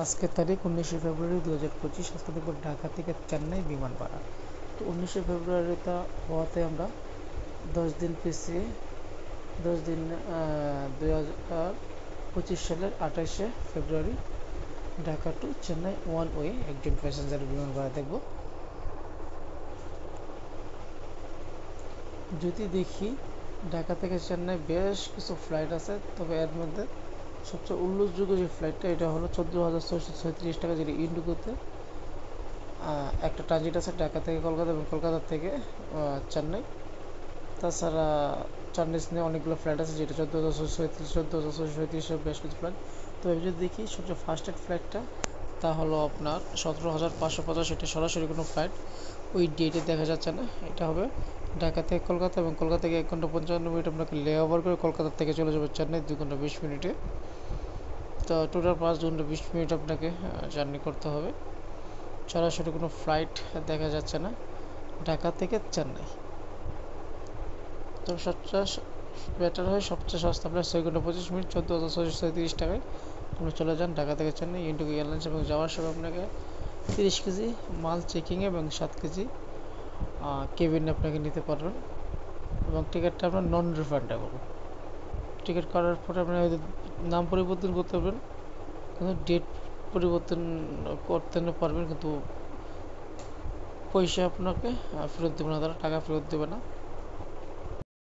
আজকের তারিখ 19শে ফেব্রুয়ারি 2025। আজকে দেখব ঢাকা থেকে চেন্নাই বিমান ভাড়া। তো 19শে ফেব্রুয়ারিটা হওয়াতে আমরা 10 দিন পিছিয়ে 10 দিন 2025 সালের 28শে ফেব্রুয়ারি Dhaka to Chennai one way একজন প্যাসেঞ্জারের বিমান ভাড়া দেখব। যদি দেখি ঢাকা থেকে চেন্নাই বেশ কিছু ফ্লাইট আছে, তবে এর মধ্যে সবচেয়ে উল্লেখযোগ্য যে ফ্লাইটটা এটা হলো 14,636 টাকা, যেটা ইন্ডিগোতে একটা ট্রানজিট আছে ঢাকা থেকে কলকাতা এবং কলকাতা থেকে চেন্নাই। তাছাড়া চার্নিস নিয়ে অনেকগুলো ফ্লাইট আছে, যেটা 14,636 বেশ কিছু ফ্লাইট। তো আমি যদি দেখি সবচেয়ে ফাস্টেস্ট ফ্লাইটটা, তা হলো আপনার 17,550। এটা সরাসরি কোনো ফ্লাইট ওই ডেটে দেখা যাচ্ছে না। এটা হবে ঢাকা থেকে কলকাতা এবং কলকাতা থেকে 1 ঘন্টা 55 মিনিট আপনাকে লে ওভার করে কলকাতা থেকে চলে যাবে চেন্নাই 2 ঘন্টা 20 মিনিটে। তো টোটাল 5 ঘন্টা 20 মিনিট আপনাকে জার্নি করতে হবে। সরাসরি কোনো ফ্লাইট দেখা যাচ্ছে না ঢাকা থেকে চেন্নাই। তো সবচেয়ে বেটার হয়, সবচেয়ে সস্তা আপনার 6 ঘন্টা 25 মিনিট 14,637 টাকায় আপনি চলে যান ঢাকা থেকে চেন্নাই ইন্ডিগো এয়ারলাইন্স। এবং যাওয়ার সময় আপনাকে 30 কেজি মাল চেকিং এবং 7 কেজি কেবিনে আপনাকে নিতে পারবেন। এবং টিকিটটা আপনার নন রিফান্ডেবল। টিকিট করার পরে আপনি হয়তো নাম পরিবর্তন করতে পারবেন, কিন্তু ডেট পরিবর্তন করতে পারবেন, কিন্তু পয়সা আপনাকে ফেরত দেবে না, তারা টাকা ফেরত দেবে না।